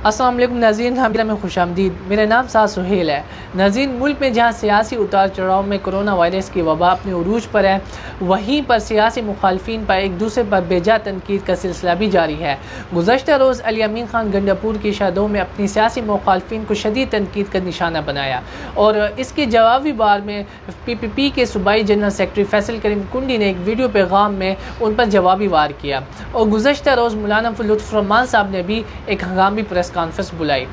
السلام علیکم ناظرین، ہمیرا میں خوش آمدید۔ میرا نام سعد سہیل ہے۔ ناظرین، ملک میں جہاں سیاسی اتار چڑھاؤ میں کرونا وائرس کی وبا اپنے عروج پر ہے، وہیں پر سیاسی مخالفین پر ایک دوسرے پر بیجا تنقید کا سلسلہ بھی جاری ہے۔ گزشتہ روز علی امین خان گنڈاپور کی شادو میں اپنی سیاسی مخالفین کو شدید تنقید کا نشانہ بنایا اور اس کے جوابی بار میں PPP کے صوبائی جنرل سیکرٹری فیصل کریم کنڈی نے ایک ویڈیو پیغام میں ان پر جوابی وار کیا اور گزشتہ روز مولانا لطف الرحمان صاحب نے بھی ایک ہنگامی پریس کانفرنس بلائی۔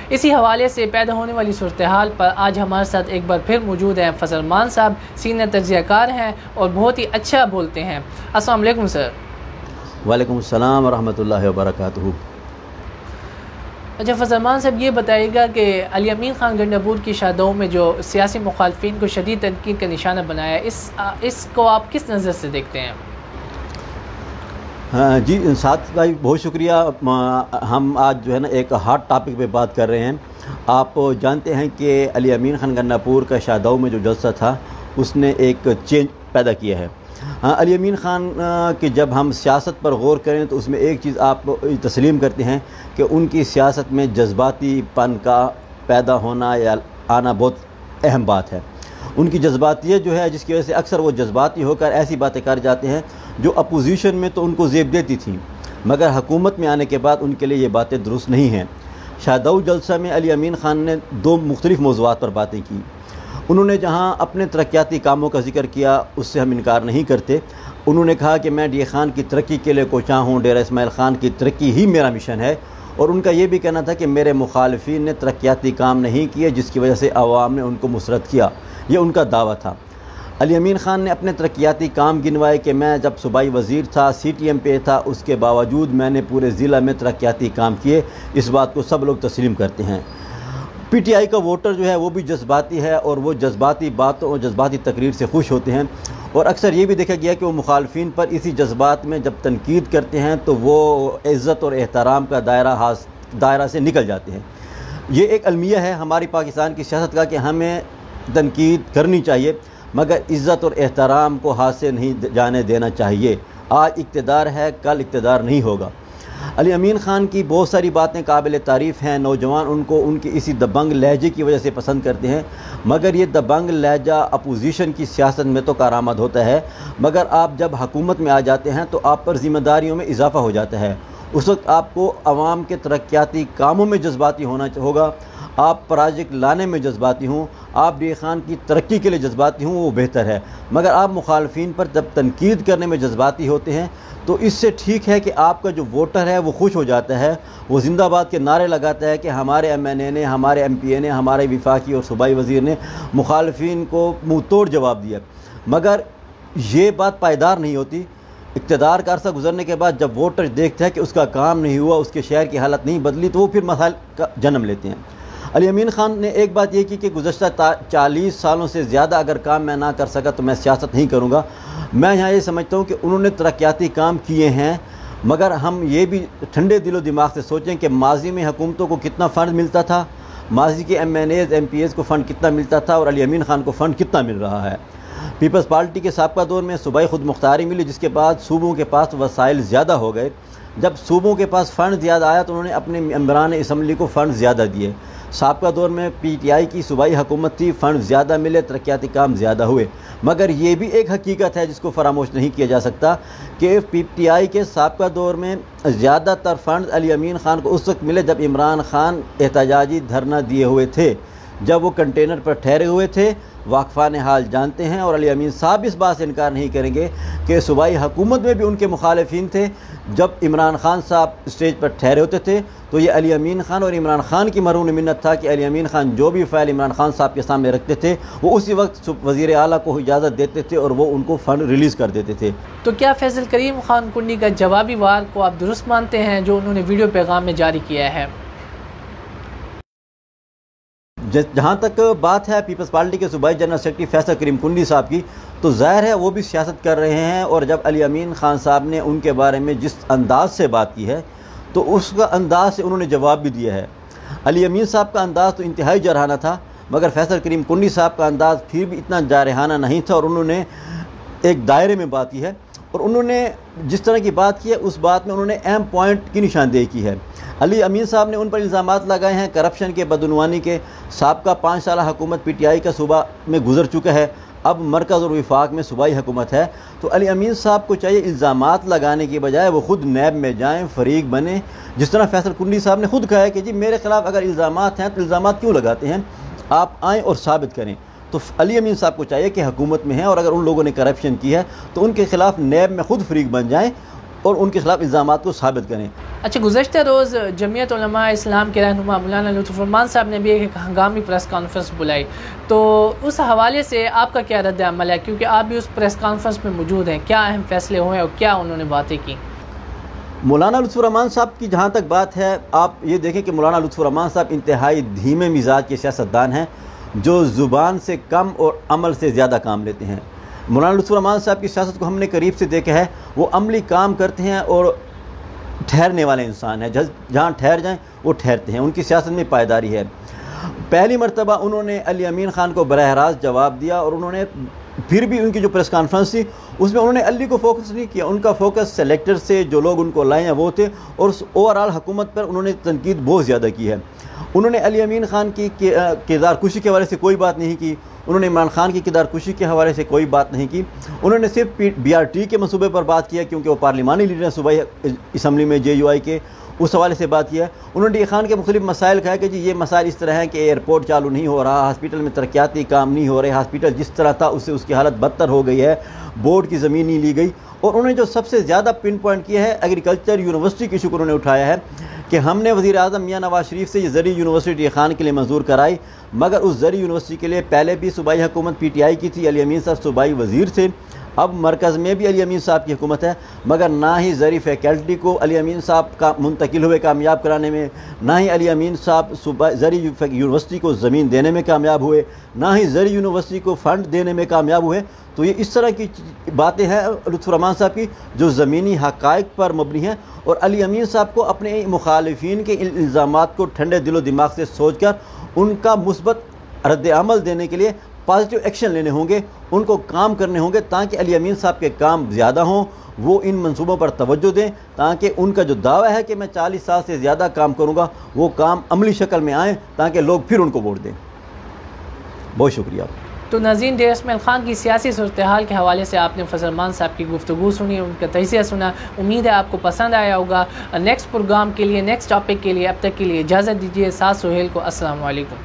اسی حوالے سے پیدا ہونے والی صورتحال پر آج ہمارے ساتھ ایک بار پھر موجود ہیں فضل الرحمان صاحب، سینئر تجزیہ کار ہیں اور بہت ہی اچھا بولتے ہیں۔ السلام علیکم سر۔ وعلیکم السلام ورحمۃ اللہ وبرکاتہ۔ اچھا فضل الرحمان صاحب، یہ بتائیے گا کہ علی امین خان گنڈاپور کی شادو میں جو سیاسی مخالفین کو شدید تنقید کا نشانہ بنایا، اس کو آپ کس نظر سے دیکھتے ہیں؟ جی سعد بھائی، بہت شکریہ۔ ہم آج جو ہے نا ایک ہاٹ ٹاپک پہ بات کر رہے ہیں۔ آپ جانتے ہیں کہ علی امین خان گنڈاپور کا شادو میں جو جلسہ تھا اس نے ایک چینج پیدا کیا ہے۔ علی امین خان کی جب ہم سیاست پر غور کریں تو اس میں ایک چیز آپ تسلیم کرتے ہیں کہ ان کی سیاست میں جذباتی پن کا پیدا ہونا یا آنا بہت اہم بات ہے۔ ان کی جذباتیت جو ہے، جس کی وجہ سے اکثر وہ جذباتی ہو کر ایسی باتیں کر جاتے ہیں جو اپوزیشن میں تو ان کو زیب دیتی تھیں، مگر حکومت میں آنے کے بعد ان کے لیے یہ باتیں درست نہیں ہیں۔ شادو جلسہ میں علی امین خان نے دو مختلف موضوعات پر باتیں کی۔ انہوں نے جہاں اپنے ترقیاتی کاموں کا ذکر کیا، اس سے ہم انکار نہیں کرتے۔ انہوں نے کہا کہ میں ڈی خان کی ترقی کے لیے کوشاں ہوں، ڈیرہ اسماعیل خان کی ترقی ہی میرا مشن ہے، اور ان کا یہ بھی کہنا تھا کہ میرے مخالفین نے ترقیاتی کام نہیں کیے جس کی وجہ سے عوام نے ان کو مسرت کیا، یہ ان کا دعویٰ تھا۔ علی امین خان نے اپنے ترقیاتی کام گنوائے کہ میں جب صوبائی وزیر تھا، CTM پہ تھا، اس کے باوجود میں نے پورے ضلع میں ترقیاتی کام کیے۔ اس بات کو سب لوگ تسلیم کرتے ہیں۔ PTI کا ووٹر جو ہے وہ بھی جذباتی ہے اور وہ جذباتی باتوں اور جذباتی تقریر سے خوش ہوتے ہیں، اور اکثر یہ بھی دیکھا گیا کہ وہ مخالفین پر اسی جذبات میں جب تنقید کرتے ہیں تو وہ عزت اور احترام کا دائرہ سے نکل جاتے ہیں۔ یہ ایک المیہ ہے ہماری پاکستان کی سیاست کا کہ ہمیں تنقید کرنی چاہیے مگر عزت اور احترام کو ہاتھ سے نہیں جانے دینا چاہیے۔ آج اقتدار ہے، کل اقتدار نہیں ہوگا۔ علی امین خان کی بہت ساری باتیں قابل تعریف ہیں، نوجوان ان کو ان کی اسی دبنگ لہجے کی وجہ سے پسند کرتے ہیں، مگر یہ دبنگ لہجہ اپوزیشن کی سیاست میں تو کارآمد ہوتا ہے، مگر آپ جب حکومت میں آ جاتے ہیں تو آپ پر ذمہ داریوں میں اضافہ ہو جاتا ہے۔ اس وقت آپ کو عوام کے ترقیاتی کاموں میں جذباتی ہونا ہوگا۔ آپ پروجیکٹ لانے میں جذباتی ہوں، آپ ڈی خان کی ترقی کے لیے جذباتی ہوں، وہ بہتر ہے، مگر آپ مخالفین پر جب تنقید کرنے میں جذباتی ہوتے ہیں تو اس سے ٹھیک ہے کہ آپ کا جو ووٹر ہے وہ خوش ہو جاتا ہے، وہ زندہ باد کے نعرے لگاتا ہے کہ ہمارے MNA نے، ہمارے MP نے، ہمارے وفاقی اور صوبائی وزیر نے مخالفین کو منہ توڑ جواب دیا، مگر یہ بات پائیدار نہیں ہوتی۔ اقتدار کا عرصہ گزرنے کے بعد جب ووٹر دیکھتا ہے کہ اس کا کام نہیں ہوا، اس کے شہر کی حالت نہیں بدلی، تو وہ پھر مسائل کا جنم لیتے ہیں۔ علی امین خان نے ایک بات یہ کی کہ گزشتہ 40 سالوں سے زیادہ اگر کام میں نہ کر سکا تو میں سیاست نہیں کروں گا۔ میں یہاں یہ سمجھتا ہوں کہ انہوں نے ترقیاتی کام کیے ہیں، مگر ہم یہ بھی ٹھنڈے دل و دماغ سے سوچیں کہ ماضی میں حکومتوں کو کتنا فنڈ ملتا تھا، ماضی کے MNAs MPs کو فنڈ کتنا ملتا تھا اور علی امین خان کو فنڈ کتنا مل رہا ہے۔ پیپلز پارٹی کے سابقہ دور میں صوبائی خود مختاری ملی، جس کے بعد صوبوں کے پاس وسائل زیادہ ہو گئے۔ جب صوبوں کے پاس فنڈ زیادہ آیا تو انہوں نے اپنے ممبران اسمبلی کو فنڈ زیادہ دیے۔ سابقہ دور میں PTI کی صوبائی حکومت تھی، فنڈ زیادہ ملے، ترقیاتی کام زیادہ ہوئے، مگر یہ بھی ایک حقیقت ہے جس کو فراموش نہیں کیا جا سکتا کہ PTI کے سابقہ دور میں زیادہ تر فنڈ علی امین خان کو اس وقت ملے جب عمران خان احتجاجی دھرنا دیے ہوئے تھے، جب وہ کنٹینر پر ٹھہرے ہوئے تھے۔ واقفان حال جانتے ہیں اور علی امین صاحب اس بات سے انکار نہیں کریں گے کہ صوبائی حکومت میں بھی ان کے مخالفین تھے۔ جب عمران خان صاحب اسٹیج پر ٹھہرے ہوتے تھے تو یہ علی امین خان اور عمران خان کی مرہون منت تھا کہ علی امین خان جو بھی فائل عمران خان صاحب کے سامنے رکھتے تھے وہ اسی وقت وزیر اعلیٰ کو اجازت دیتے تھے اور وہ ان کو فنڈ ریلیز کر دیتے تھے۔ تو کیا فیصل کریم خان کنڈی کا جوابی وار کو آپ درست مانتے ہیں جو انہوں نے ویڈیو پیغام میں جاری کیا ہے؟ جہاں تک بات ہے پیپلز پارٹی کے صوبائی جنرل سیکرٹری فیصل کریم کنڈی صاحب کی، تو ظاہر ہے وہ بھی سیاست کر رہے ہیں، اور جب علی امین خان صاحب نے ان کے بارے میں جس انداز سے بات کی ہے تو اس کا انداز سے انہوں نے جواب بھی دیا ہے۔ علی امین صاحب کا انداز تو انتہائی جارحانہ تھا، مگر فیصل کریم کنڈی صاحب کا انداز پھر بھی اتنا جارحانہ نہیں تھا، اور انہوں نے ایک دائرے میں بات کی ہے۔ اور انہوں نے جس طرح کی بات کی ہے اس بات میں انہوں نے اہم پوائنٹ کی نشاندہی کی ہے۔ علی امین صاحب نے ان پر الزامات لگائے ہیں کرپشن کے، بدعنوانی کے۔ سابقہ 5 سالہ حکومت پی ٹی آئی کا صوبہ میں گزر چکا ہے، اب مرکز اور وفاق میں صوبائی حکومت ہے، تو علی امین صاحب کو چاہیے الزامات لگانے کی بجائے وہ خود نیب میں جائیں، فریق بنیں۔ جس طرح فیصل کنڈی صاحب نے خود کہا ہے کہ جی میرے خلاف اگر الزامات ہیں تو الزامات کیوں لگاتے ہیں، آپ آئیں اور ثابت کریں۔ تو علی امین صاحب کو چاہیے کہ حکومت میں ہیں اور اگر ان لوگوں نے کرپشن کی ہے تو ان کے خلاف نیب میں خود فریق بن جائیں اور ان کے خلاف الزامات کو ثابت کریں۔ اچھا، گزشتہ روز جمعیت علماء اسلام کے رہنما مولانا لطف الرحمان صاحب نے بھی ایک ہنگامی پریس کانفرنس بلائی، تو اس حوالے سے آپ کا کیا رد عمل ہے، کیونکہ آپ بھی اس پریس کانفرنس میں موجود ہیں؟ کیا اہم فیصلے ہوئے اور کیا انہوں نے باتیں کی؟ مولانا لطف الرحمان صاحب کی جہاں تک بات ہے، آپ یہ دیکھیں کہ مولانا لطف الرحمان صاحب انتہائی دھیمے مزاج کے سیاستدان ہیں جو زبان سے کم اور عمل سے زیادہ کام لیتے ہیں۔ مولانا لطف الرحمان صاحب کی سیاست کو ہم نے قریب سے دیکھا ہے، وہ عملی کام کرتے ہیں اور ٹھہرنے والے انسان ہیں، جہاں ٹھہر جائیں وہ ٹھہرتے ہیں، ان کی سیاست میں پائیداری ہے۔ پہلی مرتبہ انہوں نے علی امین خان کو براہ راست جواب دیا اور انہوں نے پھر بھی ان کی جو پریس کانفرنس تھی اس میں انہوں نے علی کو فوکس نہیں کیا، ان کا فوکس سلیکٹر سے جو لوگ ان کو لائے ہیں وہ تھے، اور اوورآل حکومت پر انہوں نے تنقید بہت زیادہ کی ہے۔ انہوں نے علی امین خان کی کردار کشی کے حوالے سے کوئی بات نہیں کی، انہوں نے عمران خان کی کردار کشی کے حوالے سے کوئی بات نہیں کی، انہوں نے صرف BRT کے منصوبے پر بات کیا کیونکہ وہ پارلیمانی لیڈر ہیں صوبائی اسمبلی میں JUI کے، اس حوالے سے بات کیا۔ انہوں نے ڈی خان کے مختلف مسائل کہا کہ جی یہ مسائل اس طرح ہیں کہ ایئرپورٹ چالو نہیں ہو رہا، ہاسپٹل میں ترقیاتی کام نہیں ہو رہے، ہاسپٹل جس طرح تھا اس سے اس کی حالت بدتر ہو گئی ہے، بورڈ کی زمین نہیں لی گئی، اور انہوں نے جو سب سے زیادہ پن پوائنٹ کیا ہے ایگریکلچر یونیورسٹی کی ایشو کو انہوں نے اٹھایا ہے کہ ہم نے وزیر اعظم میاں نواز شریف سے یہ زرعی یونیورسٹی ڈی خان کے لیے منظور کرائی، مگر اس زرعی یونیورسٹی کے لیے پہلے بھی صوبائی حکومت PTI کی تھی، علی امین صاحب صوبائی وزیر تھے، اب مرکز میں بھی علی امین صاحب کی حکومت ہے، مگر نہ ہی زرعی فیکلٹی کو علی امین صاحب کا منتقل ہوئے کامیاب کرانے میں، نہ ہی علی امین صاحب زرعی یونیورسٹی کو زمین دینے میں کامیاب ہوئے، نہ ہی زرعی یونیورسٹی کو فنڈ دینے میں کامیاب ہوئے۔ تو یہ اس طرح کی باتیں ہیں لطف الرحمان صاحب کی جو زمینی حقائق پر مبنی ہیں، اور علی امین صاحب کو اپنے مخالفین کے الزامات کو ٹھنڈے دل و دماغ سے سوچ کر ان کا مثبت رد عمل دینے کے لیے پازیٹیو ایکشن لینے ہوں گے، ان کو کام کرنے ہوں گے تاکہ علی امین صاحب کے کام زیادہ ہوں، وہ ان منصوبوں پر توجہ دیں تاکہ ان کا جو دعویٰ ہے کہ میں 40 سال سے زیادہ کام کروں گا وہ کام عملی شکل میں آئیں تاکہ لوگ پھر ان کو ووٹ دیں۔ بہت شکریہ۔ تو ناظرین، ڈیر اسماعیل خان کی سیاسی صورتحال کے حوالے سے آپ نے فضل الرحمان صاحب کی گفتگو سنی، ان کا تجزیہ سنا، امید ہے آپ کو پسند آیا ہوگا۔ نیکسٹ پروگرام کے لیے، نیکسٹ ٹاپک کے لیے اب تک کے لیے اجازت دیجیے۔ ساتھ سہیل کو السلام علیکم۔